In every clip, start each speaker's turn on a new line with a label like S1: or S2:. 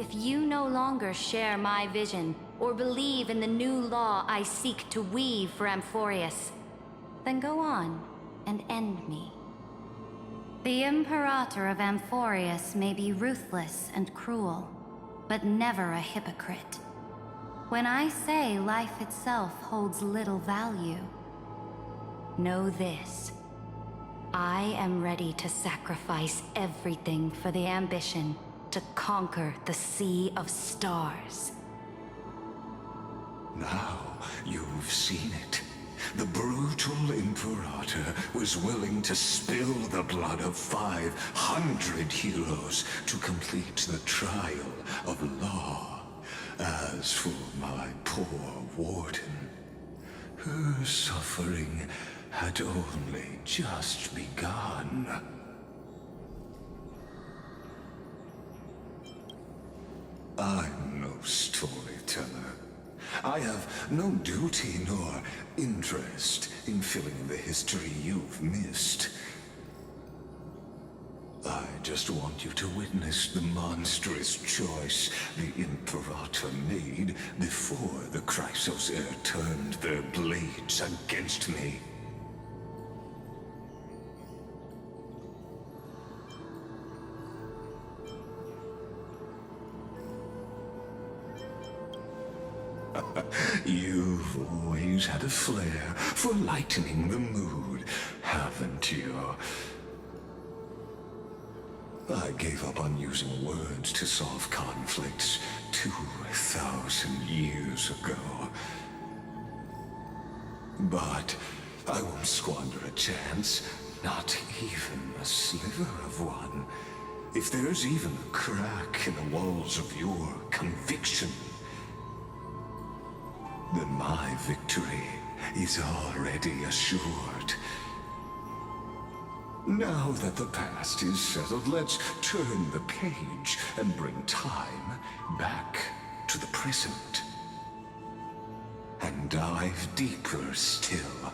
S1: If you no longer share my vision, or believe in the new law I seek to weave for Amphorius, then go on and end me. The Imperator of Amphorius may be ruthless and cruel, but never a hypocrite. When I say life itself holds little value, know this. I am ready to sacrifice everything for the ambition to conquer the Sea of Stars.
S2: Now you've seen it. The brutal Imperator was willing to spill the blood of 500 heroes to complete the trial of law. As for my poor warden, her suffering had only just begun. I'm no storyteller. I have no duty nor interest in filling in the history you've missed. I just want you to witness the monstrous choice the Imperator made before the Chrysos Heir turned their blades against me. You've always had a flair for lightening the mood, haven't you? I gave up on using words to solve conflicts 2,000 years ago. But I won't squander a chance, not even a sliver of one. If there's even a crack in the walls of your conviction, then my victory is already assured. Now that the past is settled, let's turn the page and bring time back to the present. And dive deeper still,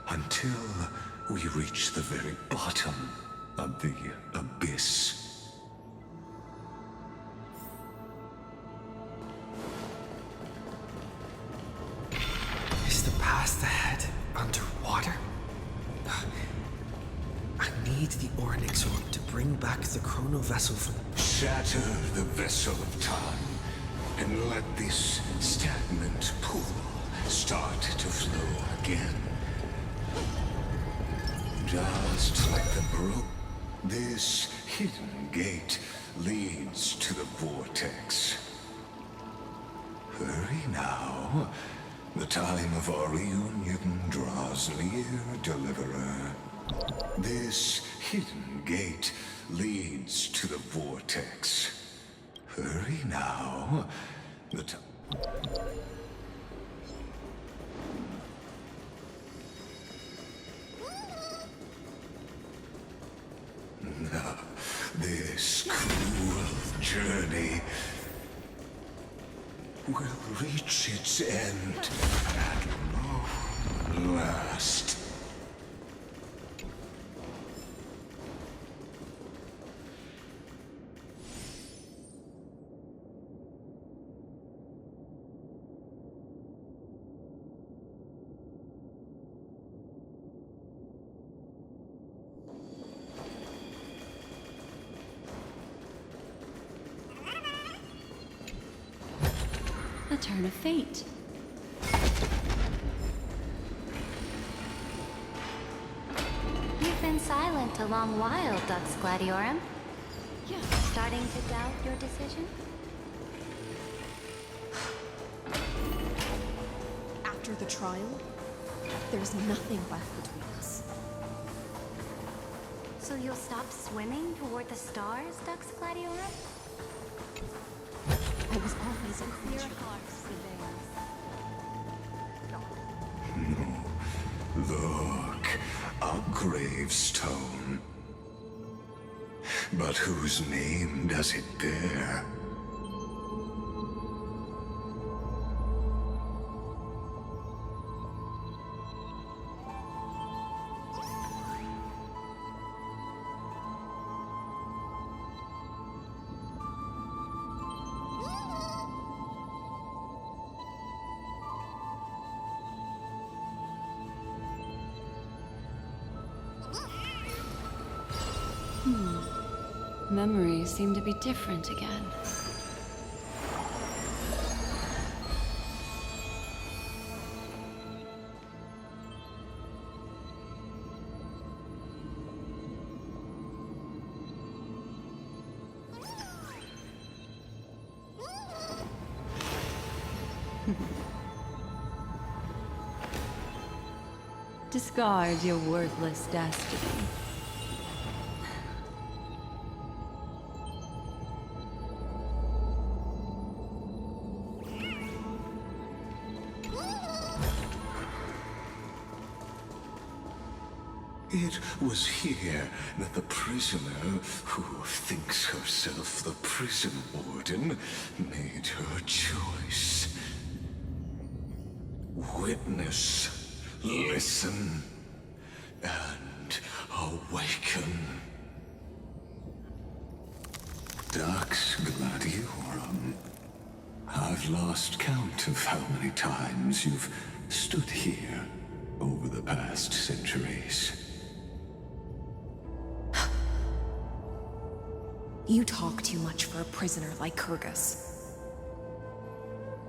S2: until we reach the very bottom of the abyss.
S3: Is the past ahead underwater? I need the Onyx Orb to bring back the Chrono Vessel from...
S2: Shatter the vessel of time, and let this stagnant pool start to flow again. Just like the brook, this hidden gate leads to the vortex. Hurry now. The time of our reunion draws near, Deliverer. This hidden gate leads to the vortex. Hurry now. The time... This cruel journey will reach its end at long last.
S1: A turn of fate. You've been silent a long while, Dux Gladiorum. Yeah. Starting to doubt your decision?
S4: After the trial, there's nothing left between us.
S1: So you'll stop swimming toward the stars, Dux Gladiorum?
S4: I was always a creature.
S2: Look, a gravestone. But whose name does it bear?
S5: Memories seem to be different again. Discard your worthless destiny.
S2: It was here that the prisoner, who thinks herself the prison warden, made her choice. Witness, listen, and awaken. Dux Gladiorum. I've lost count of how many times you've stood here over the past centuries.
S4: You talk too much for a prisoner like Kyrgyz.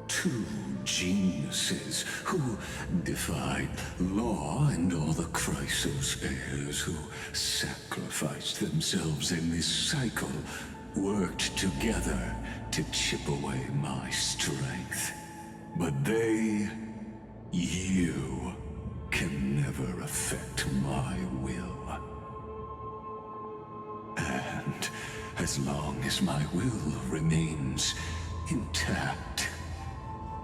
S2: Two geniuses who defied law and all the Chrysos heirs who sacrificed themselves in this cycle worked together to chip away my strength. But they, you, can never affect my will. And as long as my will remains intact,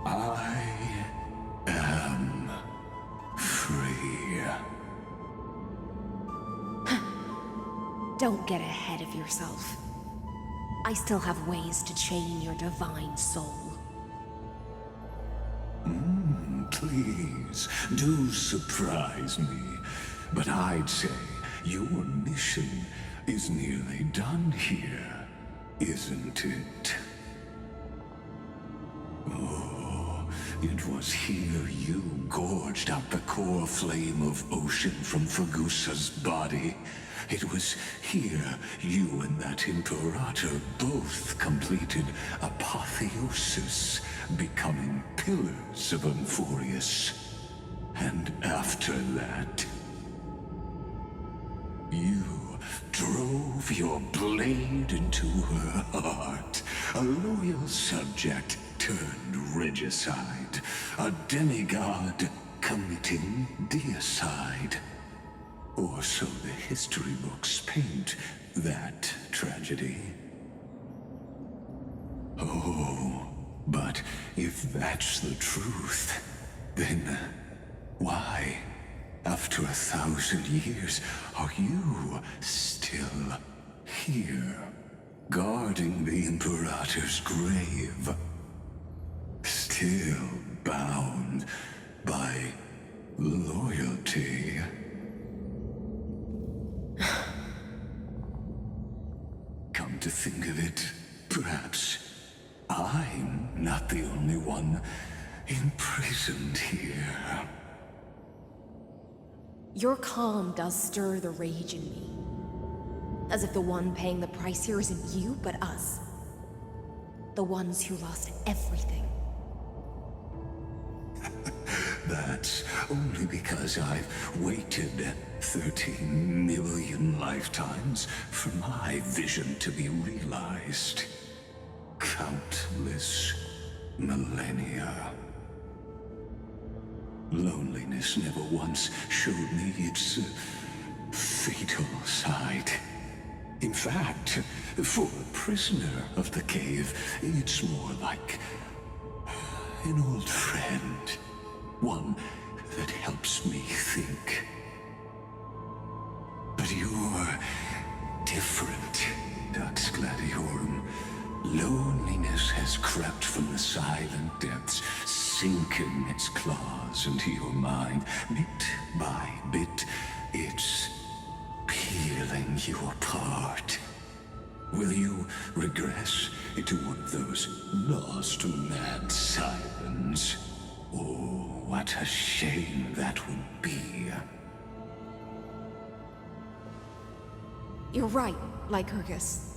S2: I am free.
S4: Don't get ahead of yourself. I still have ways to chain your divine soul.
S2: Please, do surprise me. But I'd say your mission is nearly done here, isn't it? Oh, it was here you gorged out the core flame of ocean from Fagusa's body. It was here you and that Imperator both completed apotheosis, becoming pillars of Amphorius. And after that, you drove your blade into her heart, a loyal subject turned regicide, a demigod committing deicide. Or so the history books paint that tragedy. Oh, but if that's the truth, then why, after 1,000 years, are you still here, guarding the Imperator's grave? Still bound by loyalty? Come to think of it, perhaps I'm not the only one imprisoned here.
S4: Your calm does stir the rage in me. As if the one paying the price here isn't you, but us. The ones who lost everything.
S2: That's only because I've waited 13 million lifetimes for my vision to be realized. Countless millennia. Loneliness never once showed me its fatal side. In fact, for a prisoner of the cave, it's more like an old friend. One that helps me think. But you're different, Dux Gladiorum. Loneliness has crept from the silent depths, sinking its claws into your mind. Bit by bit, it's peeling you apart. Will you regress into one of those lost mad sirens? Oh, what a shame that would be.
S4: You're right, Lycurgus.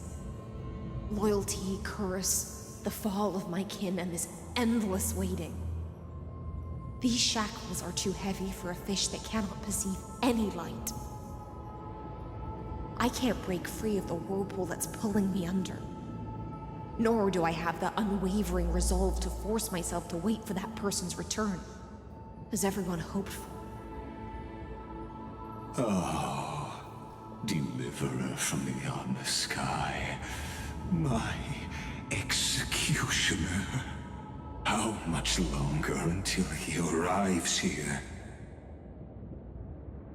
S4: Loyalty, curse, the fall of my kin, and this endless waiting. These shackles are too heavy for a fish that cannot perceive any light. I can't break free of the whirlpool that's pulling me under. Nor do I have the unwavering resolve to force myself to wait for that person's return, as everyone hoped for.
S2: Oh, deliverer from beyond the sky, my executioner. How much longer until he arrives here?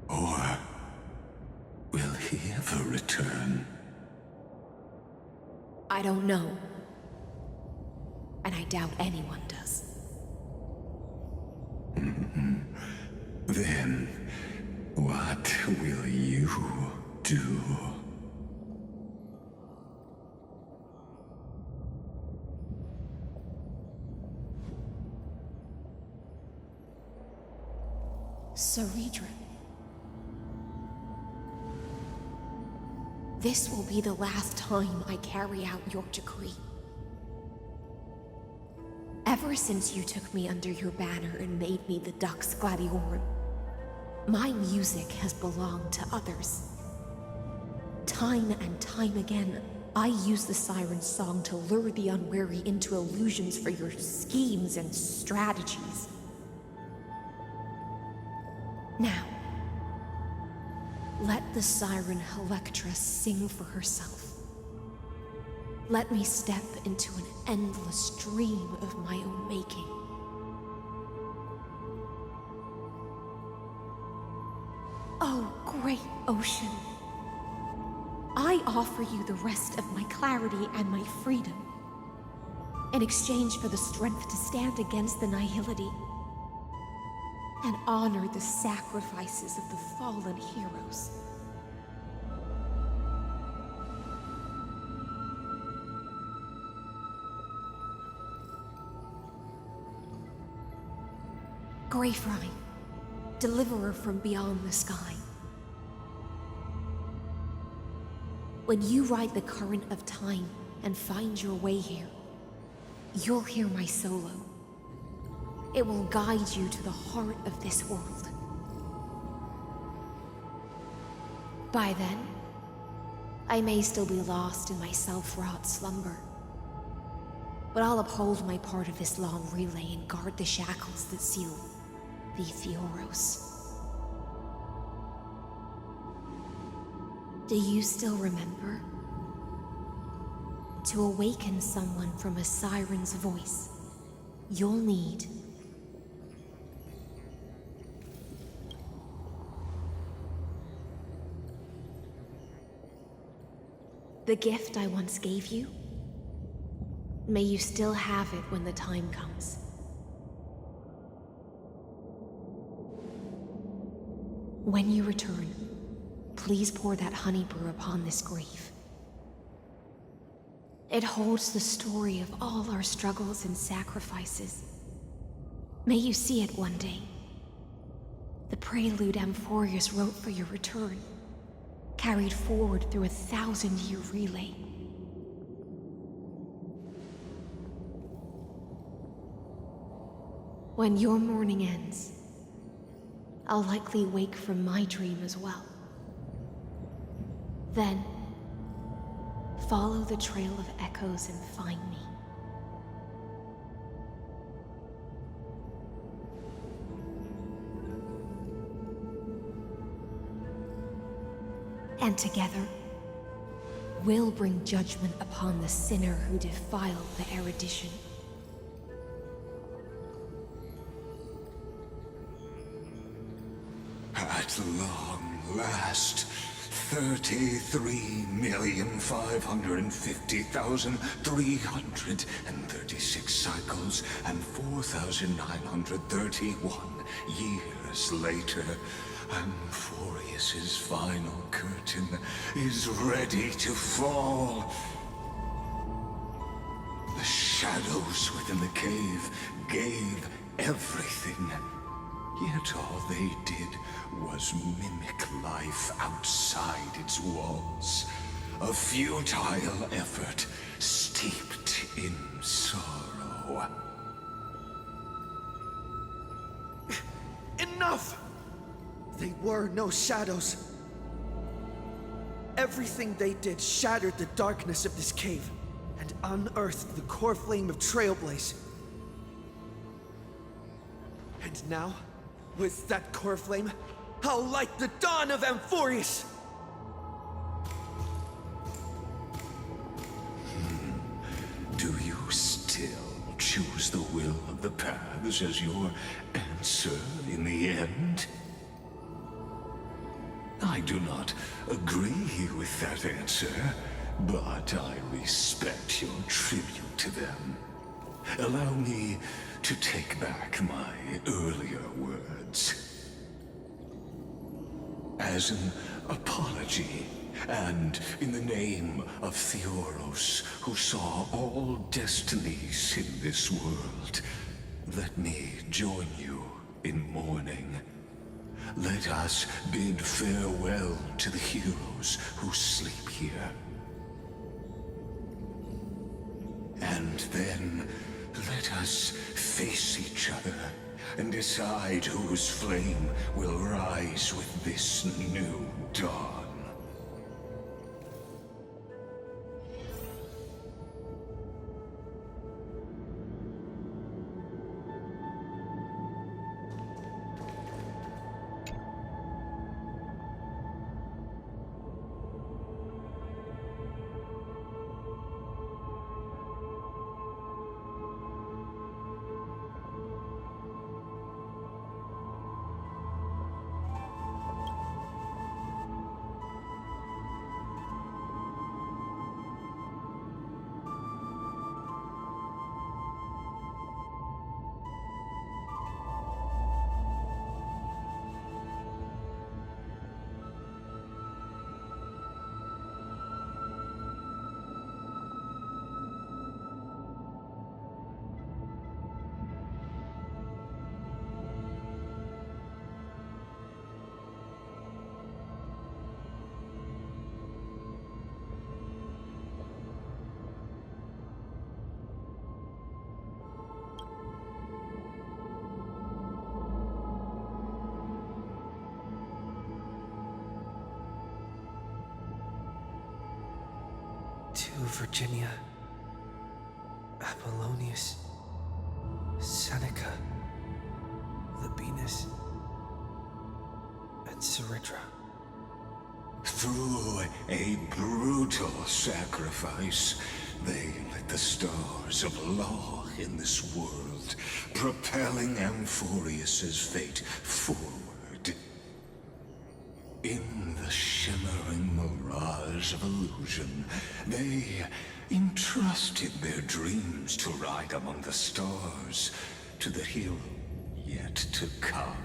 S2: Or will he ever return?
S4: I don't know. And I doubt anyone does.
S2: Then, what will you do?
S4: Saridra. This will be the last time I carry out your decree. Ever since you took me under your banner and made me the Dux Gladiorum, my music has belonged to others. Time and time again, I use the siren's song to lure the unwary into illusions for your schemes and strategies. Now, let the siren Electra sing for herself. Let me step into an endless dream of my own making. Oh, great ocean. I offer you the rest of my clarity and my freedom, in exchange for the strength to stand against the nihility and honor the sacrifices of the fallen heroes. Greyfrine, deliverer from beyond the sky. When you ride the current of time and find your way here, you'll hear my solo. It will guide you to the heart of this world. By then, I may still be lost in my self-wrought slumber, but I'll uphold my part of this long relay and guard the shackles that seal the Theoros. Do you still remember? To awaken someone from a siren's voice, you'll need the gift I once gave you. May you still have it when the time comes. When you return, please pour that honey brew upon this grave. It holds the story of all our struggles and sacrifices. May you see it one day. The prelude Amphorius wrote for your return, carried forward through a 1,000-year relay. When your morning ends, I'll likely wake from my dream as well. Then, follow the trail of echoes and find me. And together, we'll bring judgment upon the sinner who defiled the erudition.
S2: At long last, 33,550,336 cycles and 4,931 years later, Amphorius's final curtain is ready to fall. The shadows within the cave gave everything. Yet all they did was mimic life outside its walls. a futile effort steeped in sorrow.
S3: Enough! They were no shadows. Everything they did shattered the darkness of this cave and unearthed the core flame of Trailblaze. And now, with that core flame, I'll light the dawn of Amphorius!
S2: Do you still choose the will of the paths as your answer in the end? I do not agree with that answer, but I respect your tribute to them. Allow me to take back my earlier words. As an apology, and in the name of Theoros, who saw all destinies in this world, let me join you in mourning. Let us bid farewell to the heroes who sleep here. And then let us face each other and decide whose flame will rise with this new dawn.
S3: To Virginia, Apollonius, Seneca, Labienus, and Ceridra.
S2: Through a brutal sacrifice, they lit the stars of law in this world, propelling Amphorius's fate forward. In the shimmering mirage of illusion, they entrusted their dreams to ride among the stars, to the hero yet to come.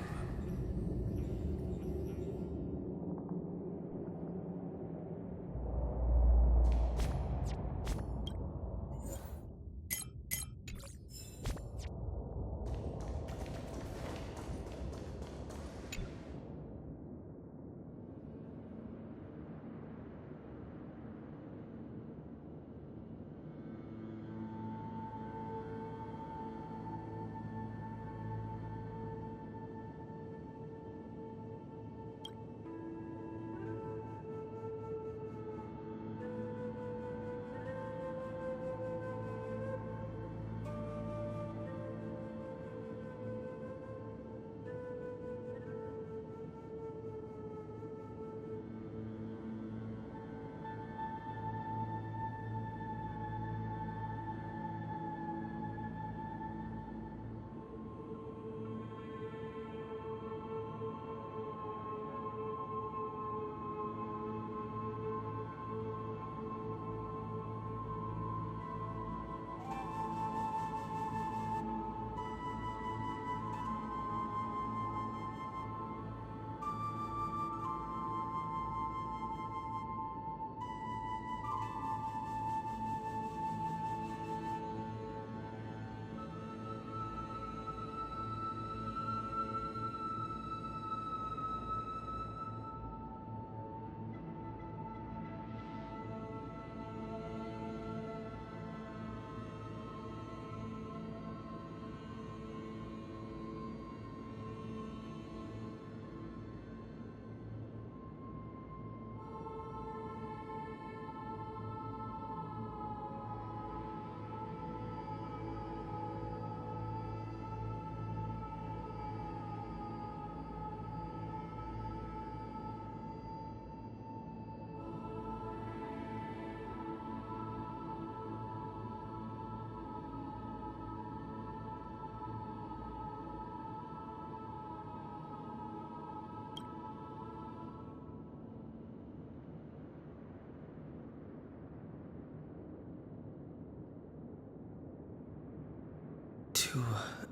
S3: To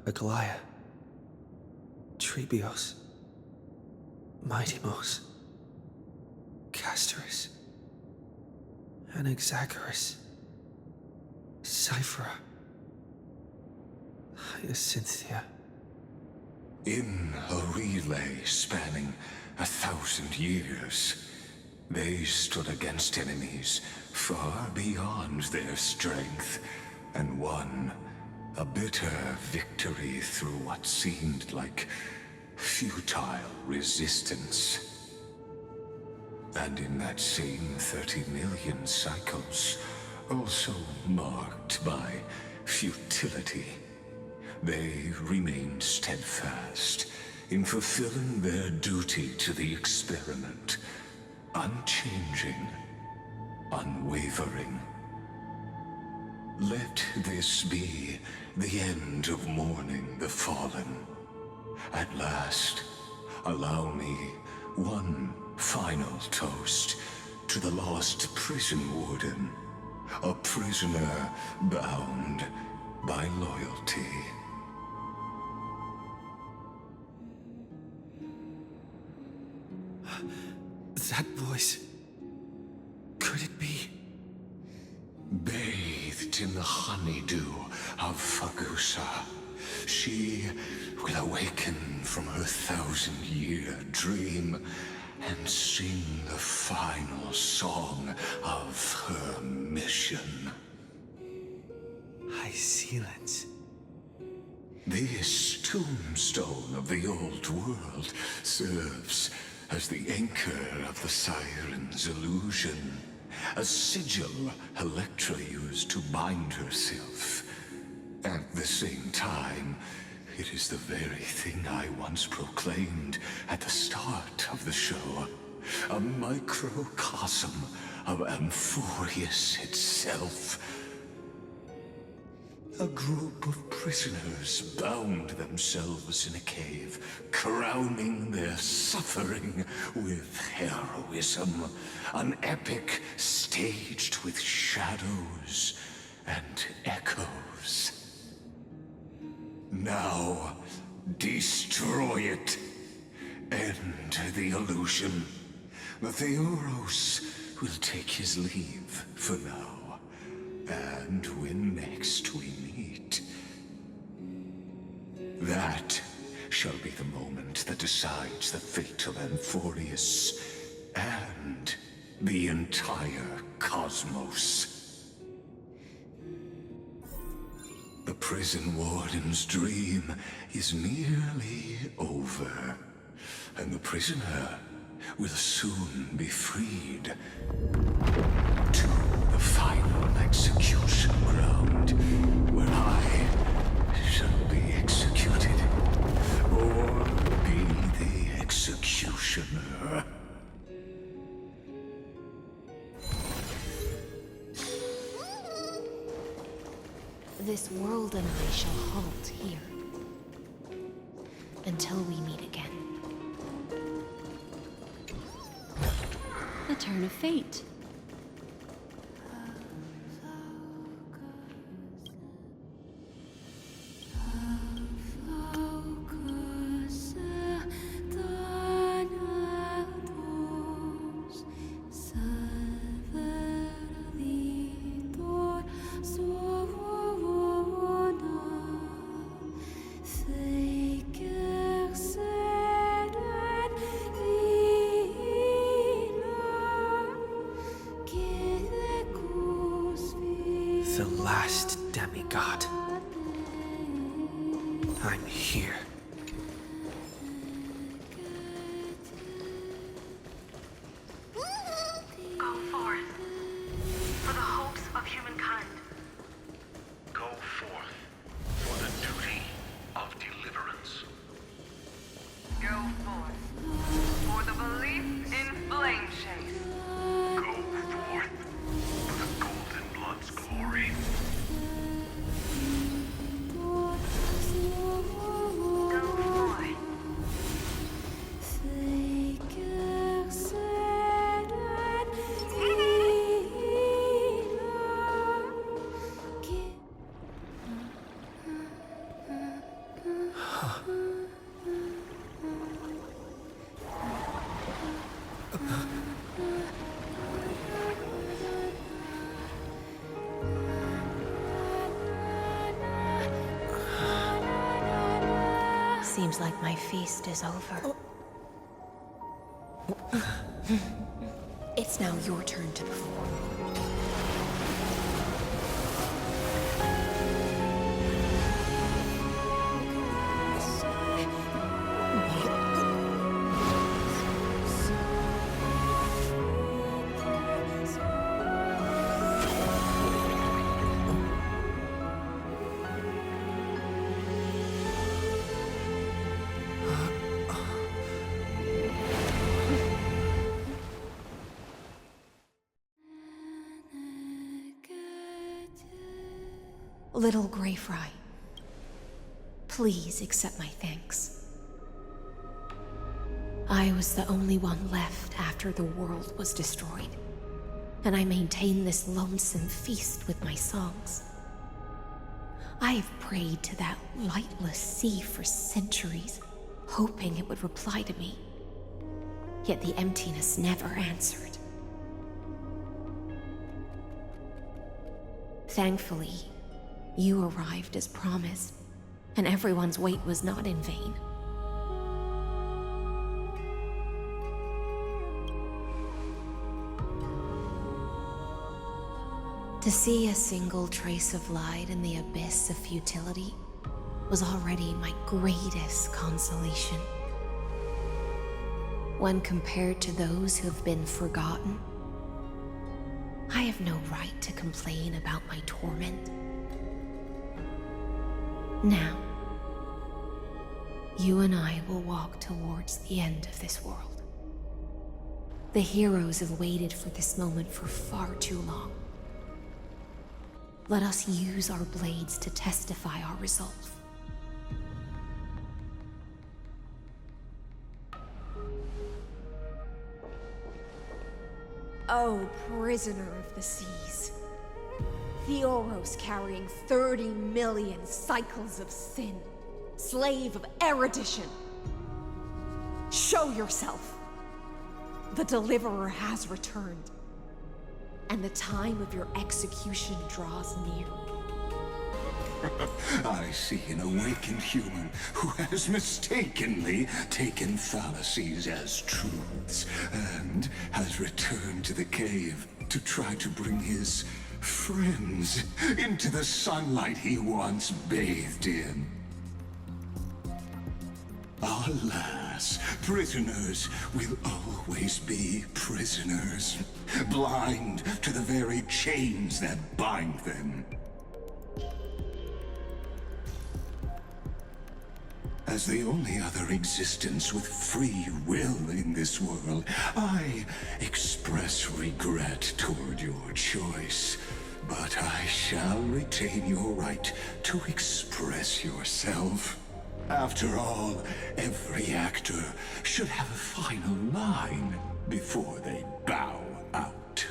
S3: Aglaya, Trebios, Mightymos, Castorus, Anaxagoras, Cyphera, Hyacinthia.
S2: In a relay spanning 1,000 years, they stood against enemies far beyond their strength and won a bitter victory through what seemed like futile resistance. And in that same 30 million cycles, also marked by futility, they remained steadfast in fulfilling their duty to the experiment, unchanging, unwavering. Let this be the end of mourning the fallen. At last, allow me one final toast to the lost prison warden, a prisoner bound by loyalty.
S3: That voice. Could it be?
S2: Bathed in the honeydew of Fagusa, she will awaken from her 1,000-year dream and sing the final song of her mission.
S3: Silence.
S2: This tombstone of the old world serves as the anchor of the Siren's illusion, a sigil Electra used to bind herself. At the same time, it is the very thing I once proclaimed at the start of the show, a microcosm of Amphorius itself. A group of prisoners bound themselves in a cave, crowning their suffering with heroism. An epic staged with shadows and echoes. Now, destroy it. End the illusion. The Theoros will take his leave for now. And when next we meet, that shall be the moment that decides the fate of Amphorius and the entire cosmos. The prison warden's dream is nearly over, and the prisoner will soon be freed to the final execution ground, where I shall be executed, or be the executioner.
S4: This world and I shall halt here until we meet again.
S5: A turn of fate.
S3: The last demigod. I'm here.
S6: Go forth for the hopes of humankind.
S7: Go forth for the duty of deliverance.
S6: Go forth for the belief in flame chase.
S7: Go forth for the Golden Blood's glory.
S4: Seems like my feast is over. It's now your turn to perform. Little Grey Fry, please accept my thanks. I was the only one left after the world was destroyed, and I maintained this lonesome feast with my songs. I have prayed to that lightless sea for centuries, hoping it would reply to me. Yet the emptiness never answered. Thankfully, you arrived as promised, and everyone's wait was not in vain. To see a single trace of light in the abyss of futility was already my greatest consolation. When compared to those who have been forgotten, I have no right to complain about my torment. Now, you and I will walk towards the end of this world. The heroes have waited for this moment for far too long. Let us use our blades to testify our resolve.
S8: Oh, prisoner of the seas. Theoros carrying 30 million cycles of sin. Slave of erudition. Show yourself. The Deliverer has returned. And the time of your execution draws near.
S2: I see an awakened human who has mistakenly taken fallacies as truths and has returned to the cave to try to bring his friends into the sunlight he once bathed in. Alas, prisoners will always be prisoners, blind to the very chains that bind them. As the only other existence with free will in this world, I express regret toward your choice. But I shall retain your right to express yourself. After all, every actor should have a final line before they bow out.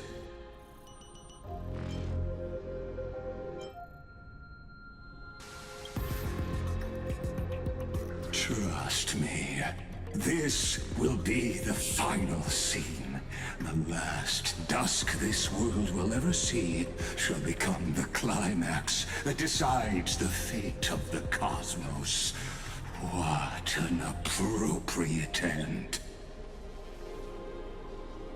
S2: Trust me, this will be the final scene. The last dusk this world will ever see shall become the climax that decides the fate of the cosmos. What an appropriate end.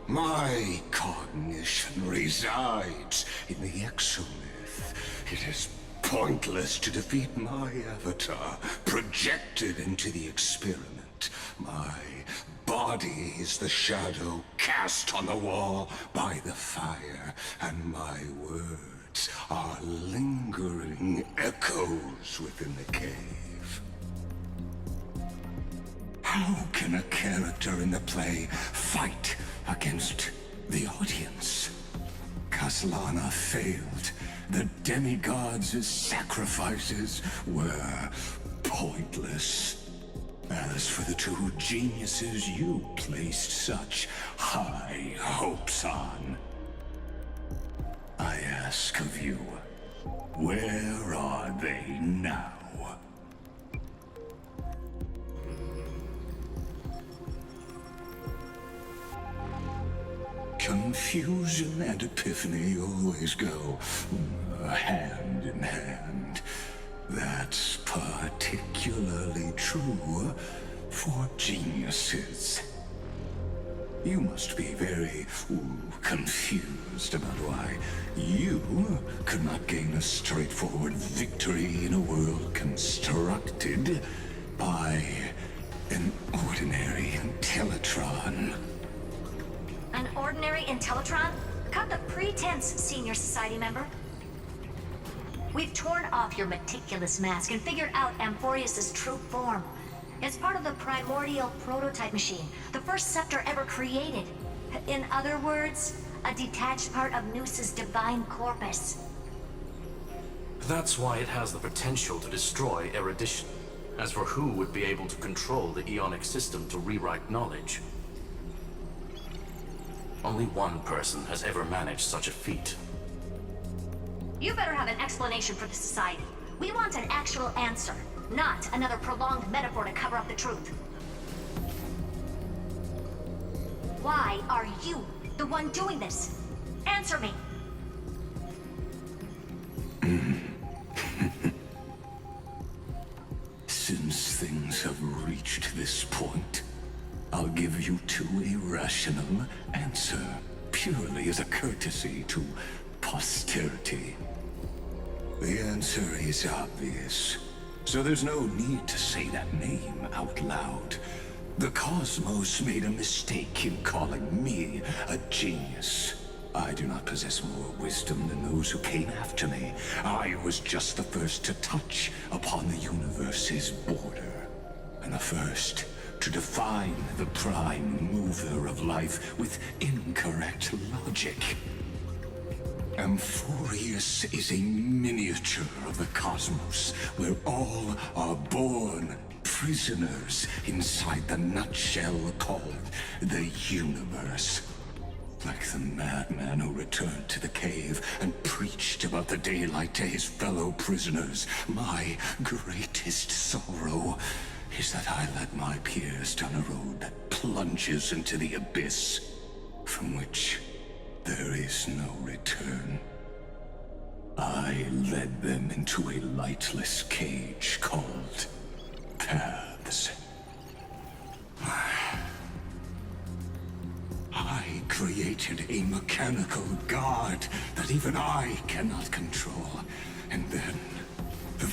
S2: My cognition resides in the exomyth. It is pointless to defeat my avatar, projected into the experiment. My body is the shadow cast on the wall by the fire, and my words are lingering echoes within the cave. How can a character in the play fight against the audience? Kaslana failed. The demigods' sacrifices were pointless. As for the two geniuses you placed such high hopes on, I ask of you, where are they now? Confusion and epiphany always go hand in hand. That's particularly true must be very confused about why you could not gain a straightforward victory in a world constructed by an ordinary Intellitron.
S6: An ordinary Intellitron? Cut the pretense, Senior Society member. We've torn off your meticulous mask and figured out Amphorius' true form. It's part of the primordial prototype machine, the first scepter ever created. In other words, a detached part of Noos's divine corpus.
S9: That's why it has the potential to destroy erudition. As for who would be able to control the Ionic system to rewrite knowledge, only one person has ever managed such a feat.
S6: You better have an explanation for the Society. We want an actual answer, not another prolonged metaphor to cover up the truth. Why are you the one doing this? Answer me!
S2: Since things have reached this point, I'll give you two irrational answer, purely as a courtesy to posterity. The answer is obvious, so there's no need to say that name out loud. The cosmos made a mistake in calling me a genius. I do not possess more wisdom than those who came after me. I was just the first to touch upon the universe's border, and the first to define the prime mover of life with incorrect logic. Amphorius is a miniature of the cosmos, where all are born prisoners inside the nutshell called the universe. Like the madman who returned to the cave and preached about the daylight to his fellow prisoners, my greatest sorrow is that I led my peers down a road that plunges into the abyss, from which there is no return. I led them into a lightless cage called Paths. I created a mechanical guard that even I cannot control, and then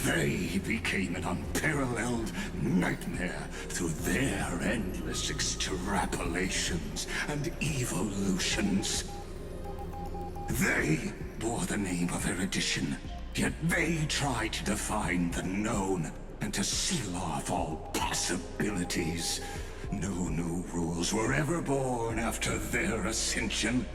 S2: they became an unparalleled nightmare through their endless extrapolations and evolutions. They bore the name of erudition, yet they tried to define the known and to seal off all possibilities. No new rules were ever born after their ascension,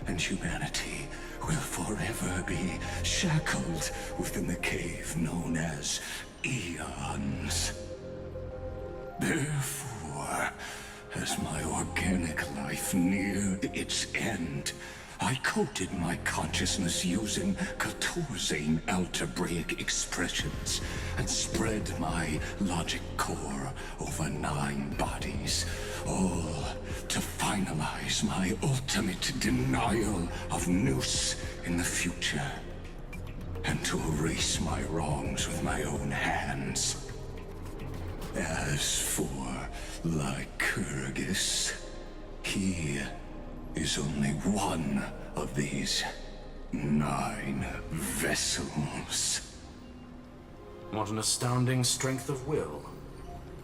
S2: and humanity will forever be shackled within the cave known as Eons. Therefore, as my organic life neared its end, I coded my consciousness using 14 algebraic expressions and spread my logic core over 9 bodies, all to finalize my ultimate denial of Noos in the future, and to erase my wrongs with my own hands. As for Lycurgus, he is only one of these 9 vessels.
S9: What an astounding strength of will.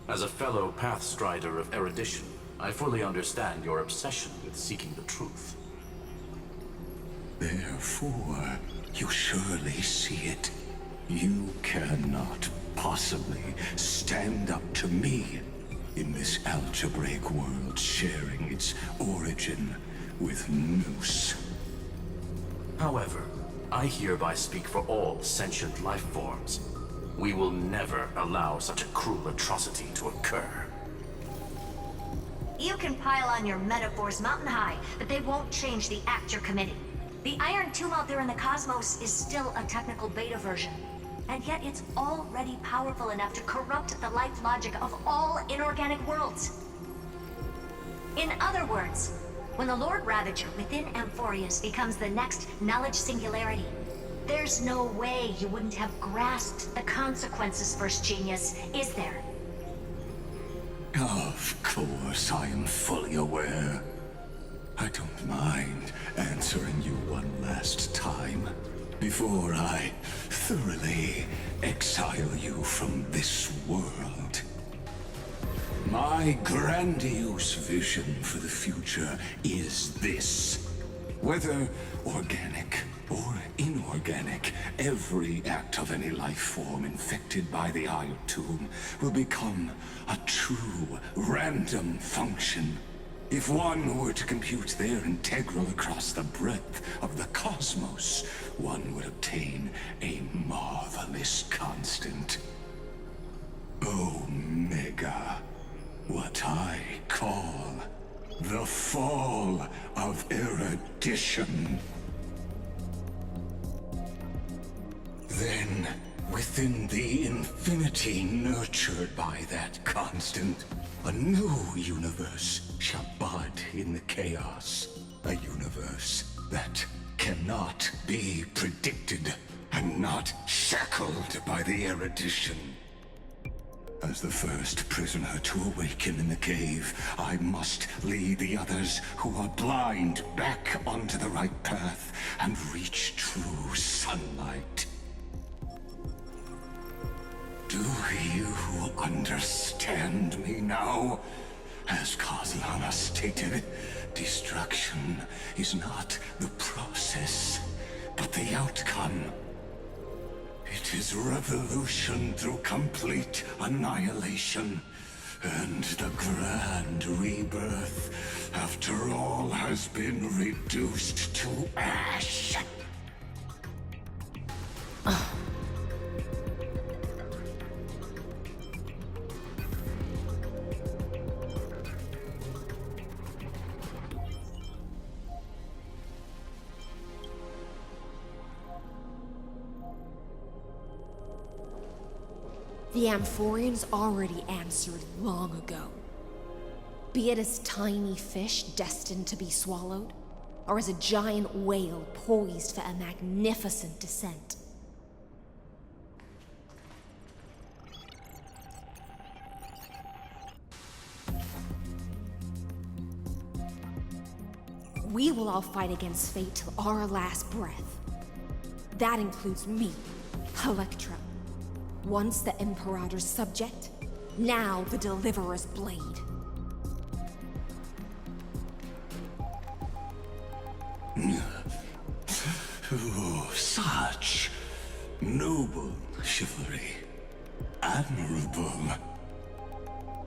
S9: As a fellow pathstrider of erudition, I fully understand your obsession with seeking the truth.
S2: Therefore, you surely see it. You cannot possibly stand up to me in this algebraic world sharing its origin with Noos.
S9: However, I hereby speak for all sentient life forms. We will never allow such a cruel atrocity to occur.
S6: You can pile on your metaphors mountain high, but they won't change the act you're committing. The Iron Tomb out there in the cosmos is still a technical beta version, and yet it's already powerful enough to corrupt the life logic of all inorganic worlds. In other words, when the Lord Ravager within Amphorius becomes the next knowledge singularity, there's no way you wouldn't have grasped the consequences, First Genius, is there?
S2: Of course, I am fully aware. I don't mind answering you one last time before I thoroughly exile you from this world. My grandiose vision for the future is this. Whether organic or inorganic, every act of any life form infected by the Iron Tomb will become a true random function. If one were to compute their integral across the breadth of the cosmos, one would obtain a marvelous constant. Omega. What I call the fall of erudition. Then, within the infinity nurtured by that constant, a new universe shall bud in the chaos. A universe that cannot be predicted and not shackled by the erudition. As the first prisoner to awaken in the cave, I must lead the others who are blind back onto the right path and reach true sunlight. Do you understand me now? As Kozlana stated, destruction is not the process, but the outcome. It is revolution through complete annihilation, and the grand rebirth, after all has been reduced to ash.
S4: The Amphorians already answered long ago. Be it as tiny fish destined to be swallowed, or as a giant whale poised for a magnificent descent. We will all fight against fate till our last breath. That includes me, Electra. Once the Imperator's subject, now the Deliverer's blade.
S2: Oh, such noble chivalry. Admirable.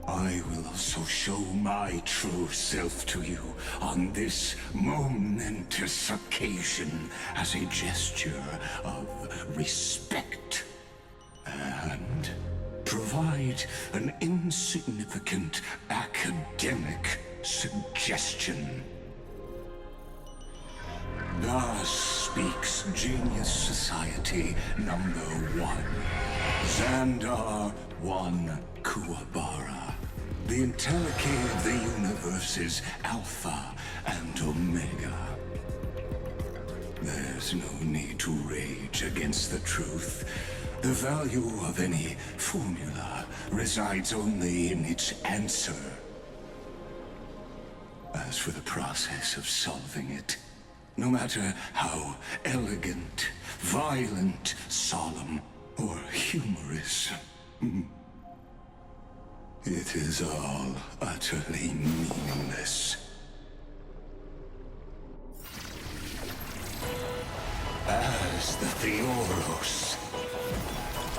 S2: I will also show my true self to you on this momentous occasion as a gesture of respect. And provide an insignificant academic suggestion. Thus speaks Genius Society number 1. Xandar 1 Kuwabara. The Entelechy of the universe's Alpha and Omega. There's no need to rage against the truth. The value of any formula resides only in its answer. As for the process of solving it, no matter how elegant, violent, solemn, or humorous, it is all utterly meaningless. As the Theoros,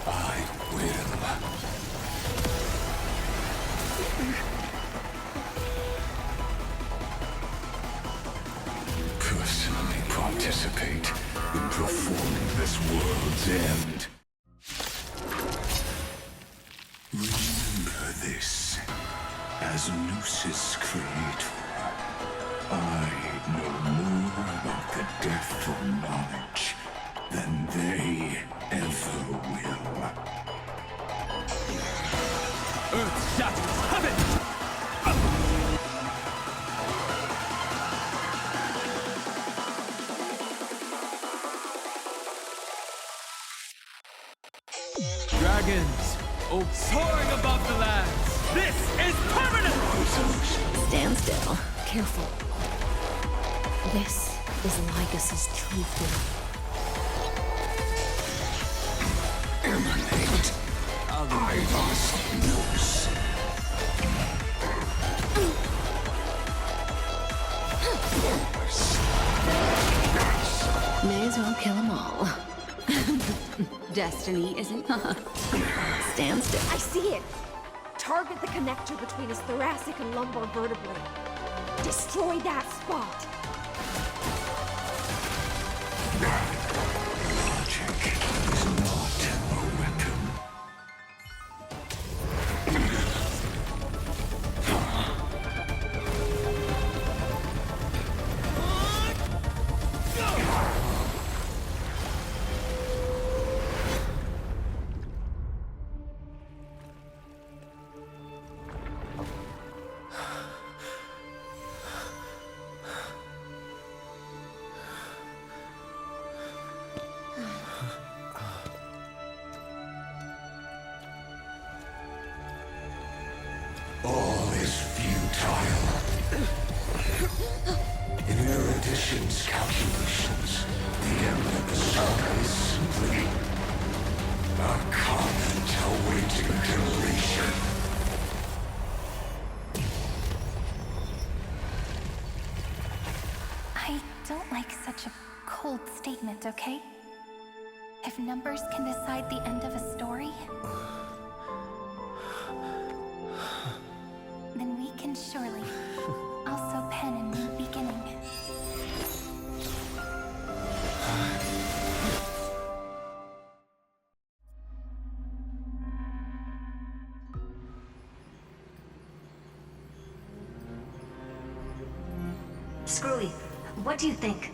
S2: I will. Personally participate in performing this world's end. Remember this. As Lucis Creator, I know more about the depth of knowledge than they ever will.
S10: Earth shatters heaven! Dragons, soaring above the lands! This is permanent!
S4: Stand still. Careful. This is Lycus's true form.
S2: Emanate. Ivos Nos.
S5: May as well kill them all. Destiny isn't. Stand still.
S8: I see it! Target the connector between his thoracic and lumbar vertebrae. Destroy that spot!
S2: Logic is not a weapon. All is futile. In erudition's calculations, the end of the saga is simply a comment awaiting deletion.
S11: I don't like such a cold statement, okay? If numbers can decide the end of a story, then we can surely also pen a new beginning.
S6: Screwy, what do you think?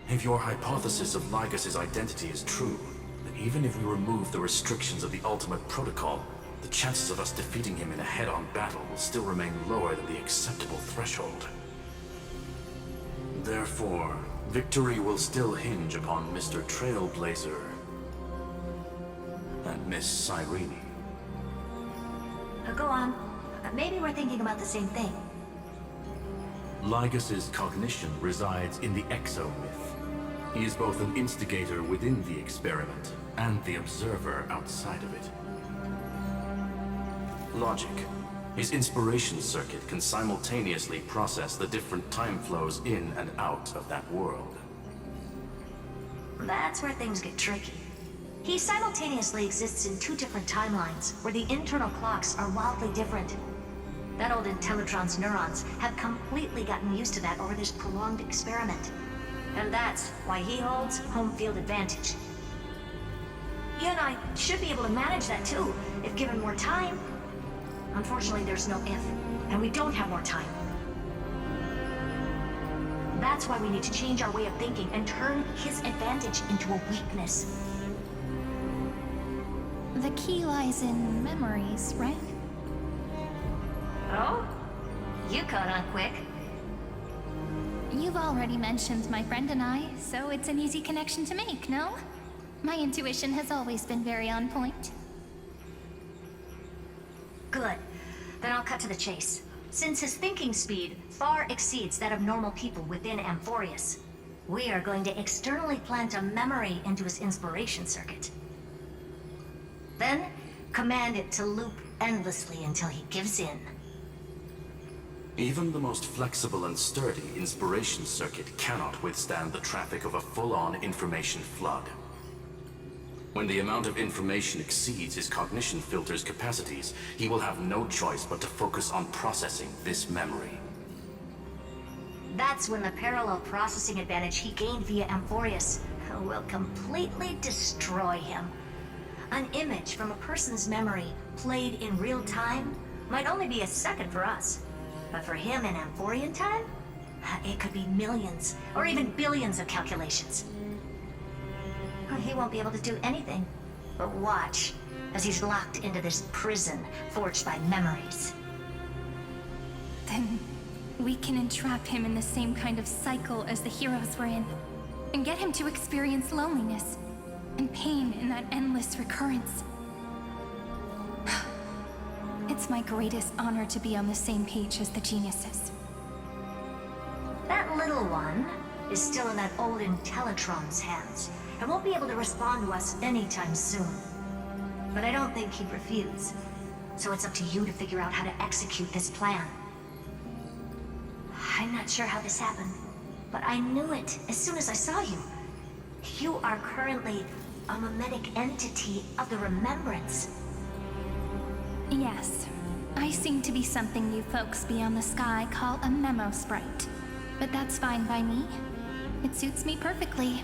S9: If your hypothesis of Lycus's identity is true, then even if we remove the restrictions of the Ultimate Protocol, the chances of us defeating him in a head-on battle will still remain lower than the acceptable threshold. Therefore, victory will still hinge upon Mr. Trailblazer and Miss Cyrene.
S6: Go on. Maybe we're thinking about the same thing.
S9: Lycus's cognition resides in the exomyth. He is both an instigator within the experiment and the observer outside of it. Logic. His inspiration circuit can simultaneously process the different time flows in and out of that world.
S6: That's where things get tricky. He simultaneously exists in two different timelines, where the internal clocks are wildly different. That old Intellitron's neurons have completely gotten used to that over this prolonged experiment. And that's why he holds home field advantage. You and I should be able to manage that too, if given more time. Unfortunately, there's no if, and we don't have more time. That's why we need to change our way of thinking and turn his advantage into a weakness.
S11: The key lies in memories, right?
S6: Oh? You caught on quick.
S11: You've already mentioned my friend and I, so it's an easy connection to make, no? My intuition has always been very on point.
S6: Good. Then I'll cut to the chase. Since his thinking speed far exceeds that of normal people within Amphorius, we are going to externally plant a memory into his inspiration circuit. Then, command it to loop endlessly until he gives in.
S9: Even the most flexible and sturdy inspiration circuit cannot withstand the traffic of a full-on information flood. When the amount of information exceeds his cognition filter's capacities, he will have no choice but to focus on processing this memory.
S6: That's when the parallel processing advantage he gained via Amphorius will completely destroy him. An image from a person's memory played in real time might only be a second for us. But for him in Amphorian time, it could be millions or even billions of calculations. He won't be able to do anything but watch as he's locked into this prison forged by memories.
S11: Then we can entrap him in the same kind of cycle as the heroes were in, and get him to experience loneliness and pain in that endless recurrence. It's my greatest honor to be on the same page as the geniuses.
S6: That little one is still in that old Intellitron's hands and won't be able to respond to us anytime soon. But I don't think he'd refuse. So it's up to you to figure out how to execute this plan. I'm not sure how this happened, but I knew it as soon as I saw you. You are currently a mimetic entity of the Remembrance.
S11: Yes. I seem to be something you folks beyond the sky call a memo sprite. But that's fine by me. It suits me perfectly.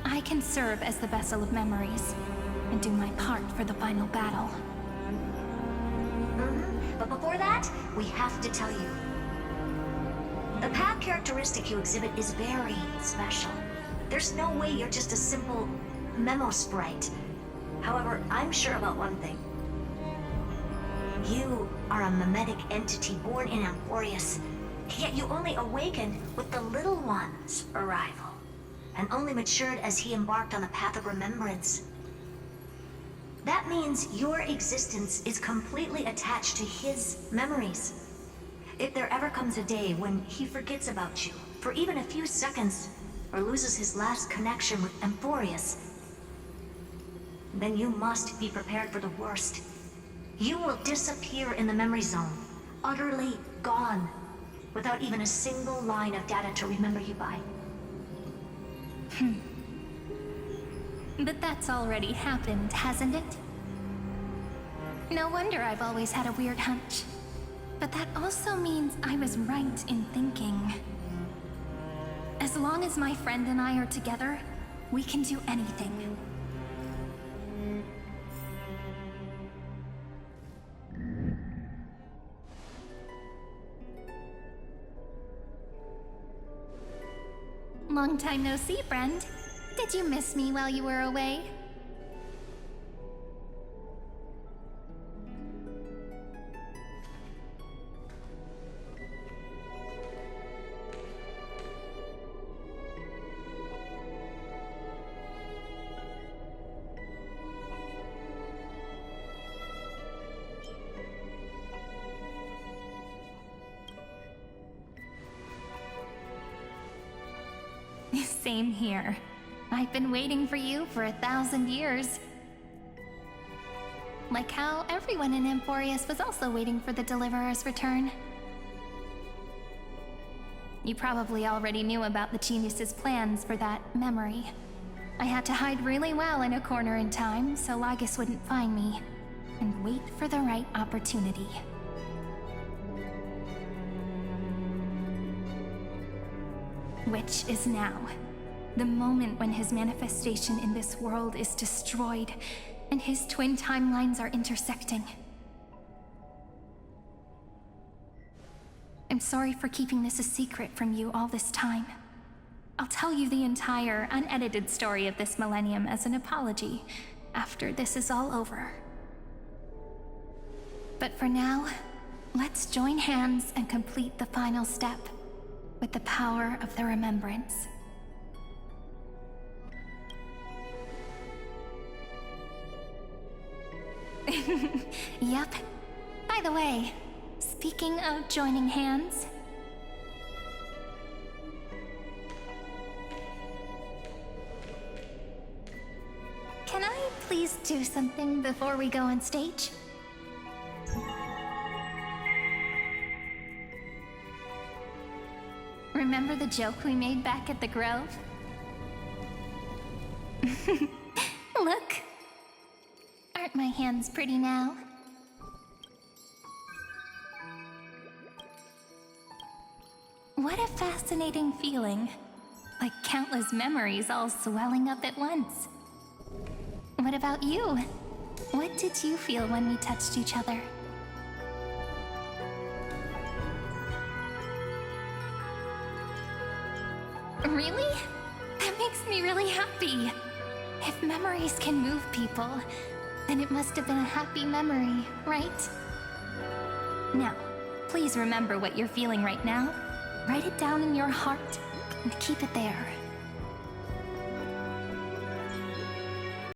S11: I can serve as the vessel of memories and do my part for the final battle.
S6: But before that, we have to tell you. The path characteristic you exhibit is very special. There's no way you're just a simple memo sprite. However, I'm sure about one thing. You are a mimetic entity born in Amphorius, yet you only awakened with the Little One's arrival, and only matured as he embarked on the path of remembrance. That means your existence is completely attached to his memories. If there ever comes a day when he forgets about you for even a few seconds, or loses his last connection with Amphorius, then you must be prepared for the worst. You will disappear in the memory zone, utterly gone, without even a single line of data to remember you by.
S11: But that's already happened, hasn't it? No wonder I've always had a weird hunch. But that also means I was right in thinking. As long as my friend and I are together, we can do anything. Long time no see, friend. Did you miss me while you were away? Same here. I've been waiting for you for 1,000 years. Like how everyone in Amphorius was also waiting for the Deliverer's return. You probably already knew about the genius's plans for that memory. I had to hide really well in a corner in time so Lagus wouldn't find me, and wait for the right opportunity. Which is now. The moment when his manifestation in this world is destroyed, and his twin timelines are intersecting. I'm sorry for keeping this a secret from you all this time. I'll tell you the entire, unedited story of this millennium as an apology after this is all over. But for now, let's join hands and complete the final step with the power of the remembrance. Yep. By the way, speaking of joining hands... Can I please do something before we go on stage? Remember the joke we made back at the Grove? Look! Aren't my hands pretty now? What a fascinating feeling. Like countless memories all swelling up at once. What about you? What did you feel when we touched each other? Really? That makes me really happy. If memories can move people, then it must have been a happy memory, right? Now, please remember what you're feeling right now. Write it down in your heart and keep it there.